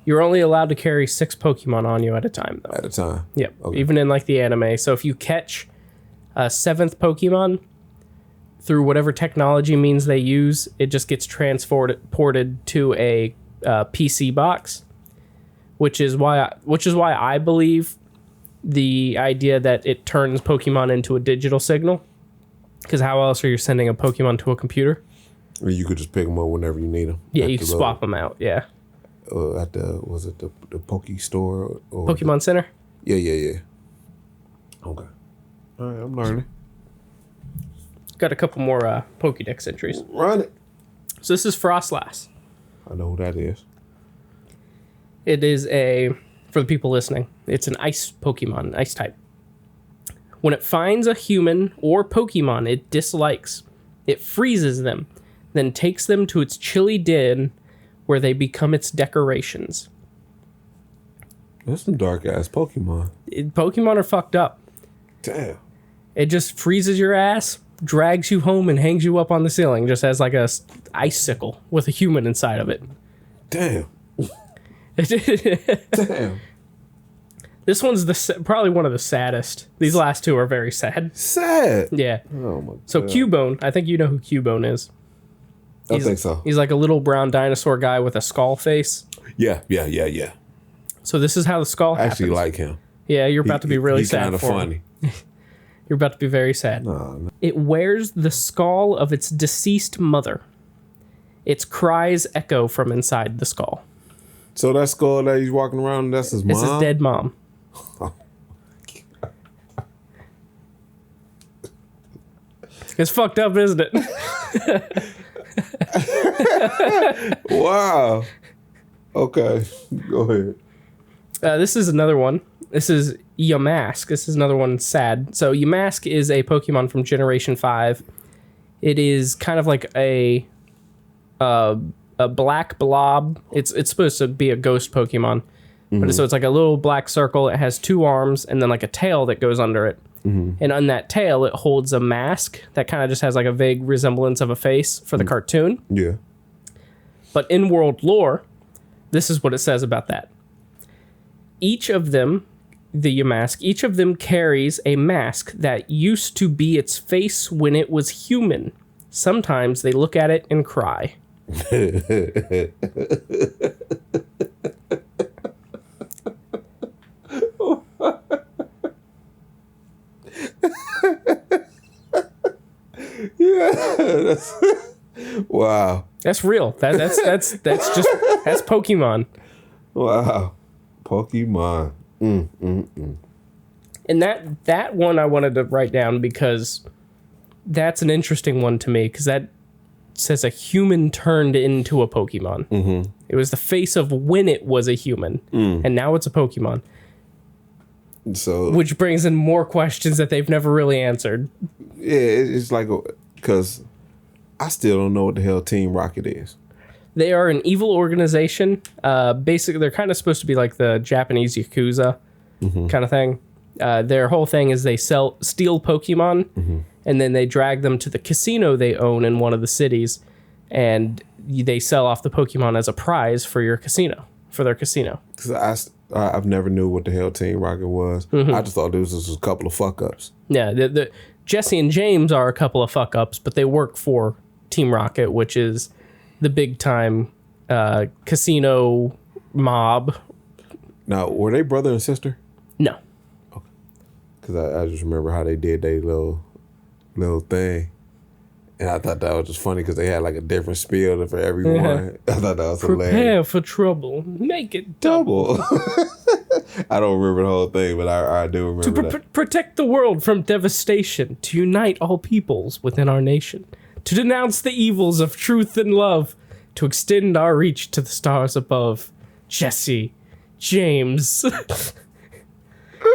You're only allowed to carry 6 Pokemon on you at a time, though. At a time. Yep. Okay. Even in like the anime. So if you catch a 7th Pokemon through whatever technology means they use, it just gets ported to a PC box, which is why I believe the idea that it turns Pokemon into a digital signal. Because how else are you sending a Pokemon to a computer? Or you could just pick them up whenever you need them. Yeah, you can swap them out. Yeah. At was it the Poke Store or Pokemon Center? Yeah. Okay. All right, I'm learning. Got a couple more Pokédex entries. Run it. So this is Frostlass. I know who that is. It is for the people listening, it's an ice Pokemon, ice type. When it finds a human or Pokemon it dislikes, it freezes them, then takes them to its chilly den where they become its decorations. That's some dark ass Pokemon. Pokemon are fucked up. Damn. It just freezes your ass, drags you home, and hangs you up on the ceiling, just as like a icicle with a human inside of it. Damn. Damn. This one's probably one of the saddest. These last two are very sad. Sad. Yeah. Oh my god. So Cubone, I think you know who Cubone is. I think so. He's like a little brown dinosaur guy with a skull face. Yeah. So this is how the skull happens. I actually like him. Yeah, you're about to be really sad. He's kind of funny. You're about to be very sad. No. It wears the skull of its deceased mother. Its cries echo from inside the skull. So that skull that he's walking around, that's his mom? It's his dead mom. It's fucked up, isn't it? Wow. Okay, go ahead. This is another one. This is Yamask. This is another one sad. So Yamask is a Pokemon from Generation 5. It is kind of like a black blob. It's supposed to be a ghost Pokemon. But so it's like a little black circle. It has 2 arms and then like a tail that goes under it. And on that tail, it holds a mask that kind of just has like a vague resemblance of a face for the cartoon. Yeah. But in world lore, this is what it says about that. Each of them, the Yamask, each of them carries a mask that used to be its face when it was human. Sometimes they look at it and cry. Yeah, wow. That's real. That's Pokemon. Wow. Pokemon. And that one I wanted to write down because that's an interesting one to me, because that says a human turned into a Pokemon. Mm-hmm. It was the face of when it was a human, and now it's a Pokemon. So, which brings in more questions that they've never really answered. Yeah, it's like, because I still don't know what the hell Team Rocket is. They are an evil organization. Basically, they're kind of supposed to be like the Japanese Yakuza kind of thing. Their whole thing is they steal Pokemon, and then they drag them to the casino they own in one of the cities, and they sell off the Pokemon as a prize for their casino. Because I've never knew what the hell Team Rocket was. I just thought this was a couple of fuck ups. Yeah, the Jesse and James are a couple of fuck ups, but they work for Team Rocket, which is the big time casino mob. Now, were they brother and sister? No. Okay. Because I just remember how they did their little thing. And I thought that was just funny because they had like a different spiel for everyone. I thought that was hilarious. Prepare for trouble. Make it double. I don't remember the whole thing, but I do remember to protect the world from devastation. To unite all peoples within our nation. To denounce the evils of truth and love. To extend our reach to the stars above. Jesse. James.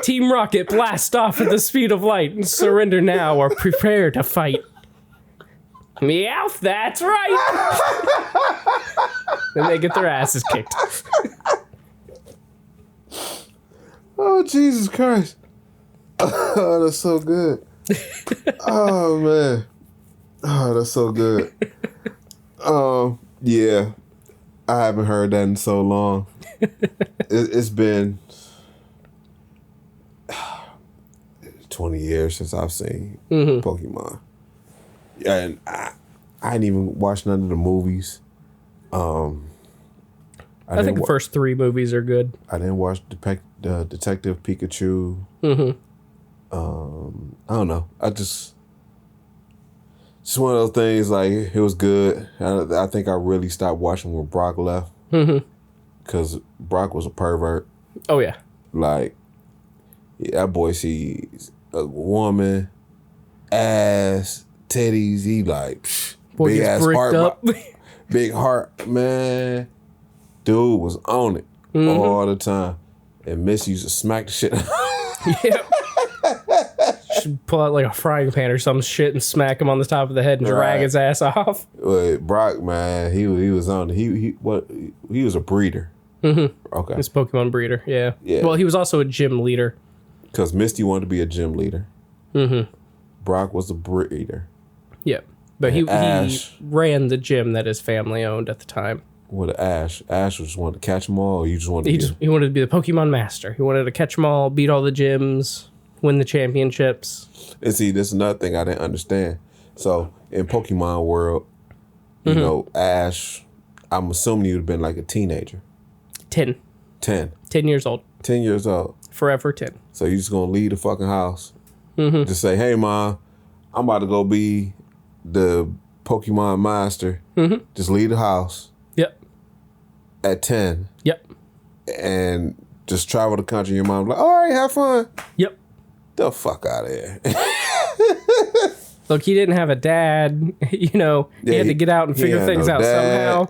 Team Rocket, blast off at the speed of light and surrender now or prepare to fight. Meowth, that's right. Then they get their asses kicked. Oh, Jesus Christ. Oh, that's so good. Oh, man. Oh, that's so good. Yeah. I haven't heard that in so long. It's been 20 years since I've seen Pokemon. Yeah, and I didn't even watch none of the movies. I think the first 3 movies are good. I didn't watch Detective Pikachu. I don't know. I just one of those things, like, it was good. I think I really stopped watching when Brock left. Because Brock was a pervert. Oh, yeah. Like, that boy sees a woman, ass, titties, he like, boy big gets ass heart, up. big heart, man. Dude was on it all the time. And Miss used to smack the shit out. Yep. Should pull out like a frying pan or some shit and smack him on the top of the head and drag his ass off. Well, Brock, man, he was on it. He was a breeder. Okay. He's a Pokemon breeder, yeah. Yeah. Well, he was also a gym leader. Because Misty wanted to be a gym leader. Brock was a breeder. Yeah. But he ran the gym that his family owned at the time. With Ash. Ash just wanted to catch them all, or you just wanted to he wanted to be the Pokemon master. He wanted to catch them all, beat all the gyms, win the championships. And see, this is another thing I didn't understand. So, in Pokemon world, you know, Ash, I'm assuming you would have been like a teenager. 10. 10. 10 years old. 10 years old. Forever 10. So you just gonna leave the fucking house. Just say, hey, Mom, I'm about to go be the Pokemon master. Just leave the house. Yep. At 10. Yep. And just travel the country. Your mom's like, all right, have fun. Yep. The fuck out of here. Look, he didn't have a dad. You know, he had to get out and figure things out somehow.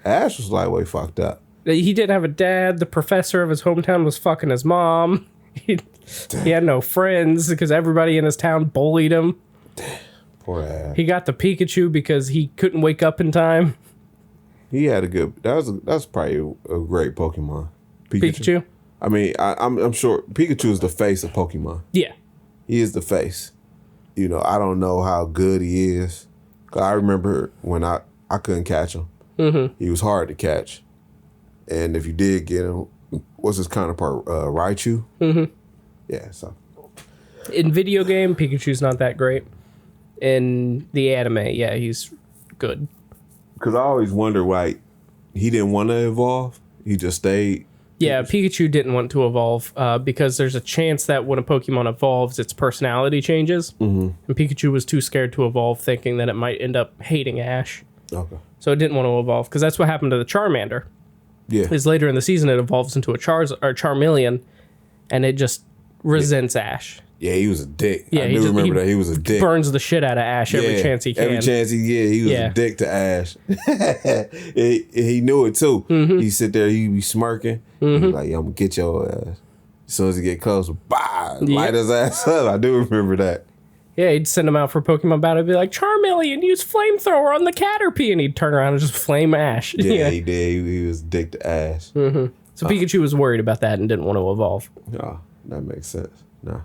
Ash was like way fucked up. He didn't have a dad. The professor of his hometown was fucking his mom. He had no friends because everybody in his town bullied him. Damn. Poor Ash. He got the Pikachu because he couldn't wake up in time. He had a good. That's probably a great Pokemon. Pikachu. I mean, I'm sure Pikachu is the face of Pokemon. Yeah. He is the face. You know, I don't know how good he is. 'Cause I remember when I couldn't catch him. He was hard to catch. And if you did get him, what's his counterpart? Raichu? Yeah, so. In video game, Pikachu's not that great. In the anime, yeah, he's good. Because I always wonder why he didn't want to evolve. He just stayed. Yeah, Pikachu didn't want to evolve because there's a chance that when a Pokemon evolves, its personality changes. And Pikachu was too scared to evolve, thinking that it might end up hating Ash. Okay. So it didn't want to evolve because that's what happened to the Charmander. Yeah. is later in the season it evolves into a Charmeleon, and it just resents Ash. Yeah, he was a dick. Yeah, I do remember that he was a dick. Burns the shit out of Ash every chance he can. Every chance he was a dick to Ash. he knew it too. He sit there, he be smirking. He be like, yo, I'm gonna get your ass. As soon as he get close, light his ass up. I do remember that. Yeah, he'd send him out for Pokemon battle. He'd be like, Charmeleon, use flamethrower on the Caterpie. And he'd turn around and just flame Ash. Yeah, he did. He was a dick to Ash. So Pikachu was worried about that and didn't want to evolve. Oh, that makes sense. Nah.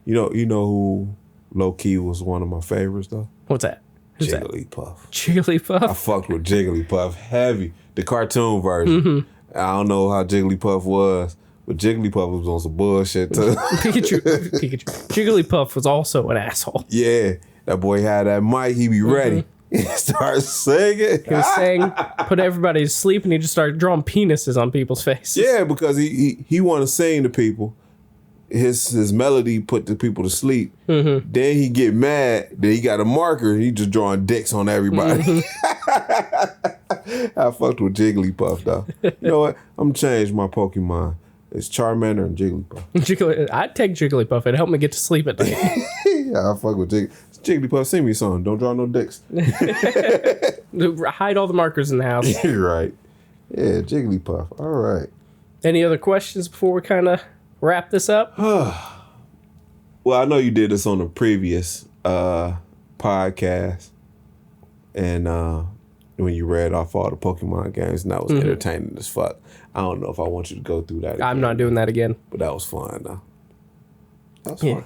You know who low-key was one of my favorites, though? What's that? Who's Jigglypuff. that? Jigglypuff? I fucked with Jigglypuff heavy. The cartoon version. I don't know how Jigglypuff was, but Jigglypuff was on some bullshit, too. Pikachu. Jigglypuff was also an asshole. Yeah. That boy had that mic. He be ready. He started singing. He was saying, put everybody to sleep, and he just started drawing penises on people's faces. Yeah, because he want to sing to people. His melody put the people to sleep. Then he get mad. Then he got a marker. He just drawing dicks on everybody. I fucked with Jigglypuff though. You know what? I'm gonna change my Pokemon. It's Charmander and Jigglypuff. I'd take Jigglypuff. It'd help me get to sleep at night. Yeah, I fuck with Jigglypuff. Sing me something. Don't draw no dicks. Hide all the markers in the house. You're right. Yeah, Jigglypuff. All right. Any other questions before we kind of wrap this up? Well, I know you did this on a previous podcast, and when you read off all the Pokemon games, and that was entertaining as fuck. I don't know if I want you to go through that again. I'm not doing that again. But that was fun, though. That was fun.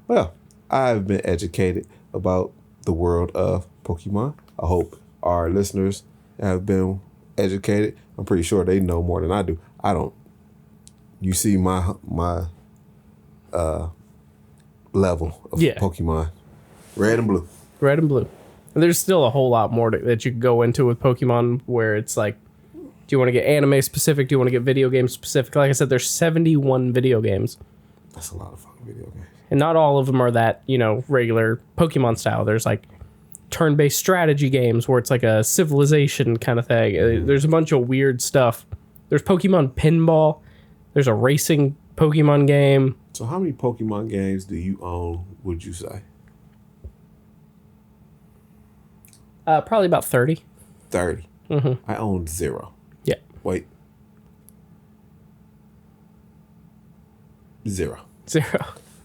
Well, I've been educated about the world of Pokemon. I hope our listeners have been educated. I'm pretty sure they know more than I do. I don't. You see my level of Pokemon. Red and blue. Red and blue. And there's still a whole lot more that you could go into with Pokemon, where it's like, do you want to get anime specific? Do you want to get video game specific? Like I said, there's 71 video games. That's a lot of fucking video games. And not all of them are that, regular Pokemon style. There's like turn-based strategy games where it's like a civilization kind of thing. There's a bunch of weird stuff. There's Pokemon Pinball. There's a racing Pokemon game. So how many Pokemon games do you own, would you say? Probably about 30. 30. I own 0. Yeah. Wait. 0. 0.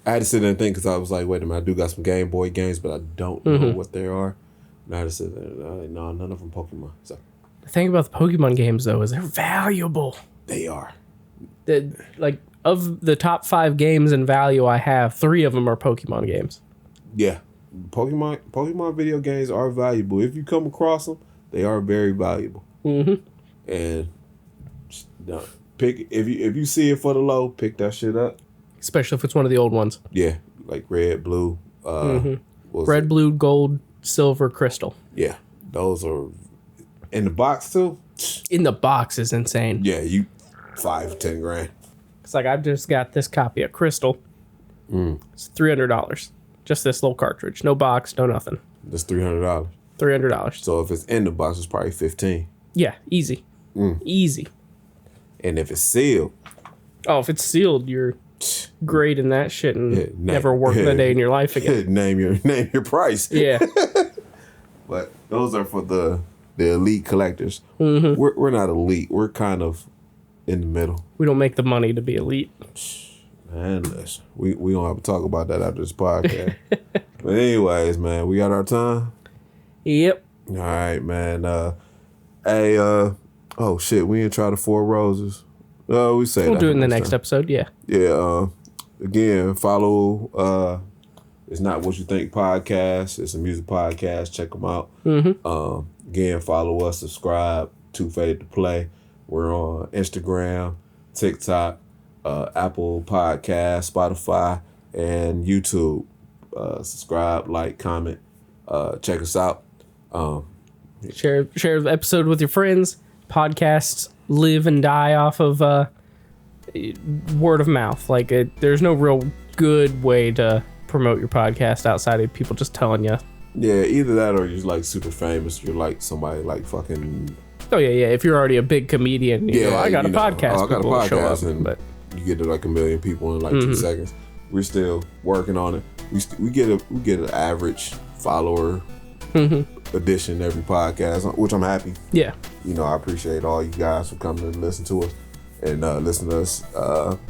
I had to sit there and think because I was like, wait a minute, I do got some Game Boy games, but I don't know what they are. And I had to sit there and no, none of them Pokemon. So The thing about the Pokemon games, though, is they're valuable. They are. Of the top 5 games in value I have, 3 of them are Pokemon games. Yeah. Pokemon video games are valuable. If you come across them, they are very valuable. And if you see it for the low, pick that shit up. Especially if it's one of the old ones. Yeah, like red, blue. Red, blue, gold, silver, crystal. Yeah, those are in the box too. In the box is insane. Yeah, you $5-10 grand. It's like I've just got this copy of Crystal. It's $300. Just this little cartridge. No box, no nothing. That's $300. $300. So if it's in the box, it's probably $15. Yeah, easy. Easy. And if it's sealed. Oh, if it's sealed, you're grading that shit and never working a day in your life again. Name your price. Yeah. But those are for the elite collectors. We're not elite. We're kind of in the middle. We don't make the money to be elite. Man, listen, we don't have to talk about that after this podcast. But anyways, man, we got our time. Yep. All right, man. Oh shit, we didn't try the 4 roses. We say we'll that do it in the next episode. Yeah. Yeah. Again, follow. It's Not What You Think podcast. It's a music podcast. Check them out. Again, follow us. Subscribe. Too Faded to Play. We're on Instagram, TikTok, Apple Podcast, Spotify, and YouTube. Subscribe, like, comment. Check us out. Share the episode with your friends. Podcasts live and die off of word of mouth. Like there's no real good way to promote your podcast outside of people just telling you. Yeah, either that or you're like super famous. You're like somebody like fucking Oh yeah. If you're already a big comedian, you know, I got a podcast. I got a people will show podcast, up, and but you get to like 1 million people in like 2 seconds. We're still working on it. We get an average follower addition every podcast, which I'm happy. Yeah. You know, I appreciate all you guys for coming and listen to us and listen to us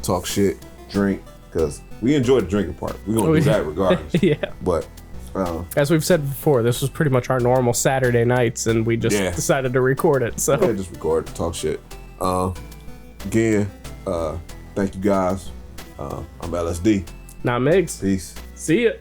talk shit, drink, because we enjoy the drinking part. We're gonna do that regardless. Yeah. But as we've said before, this was pretty much our normal Saturday nights, and we just decided to record it. So yeah, just record, talk shit. Again, thank you guys. I'm LSD. Not Migs. Peace. See ya.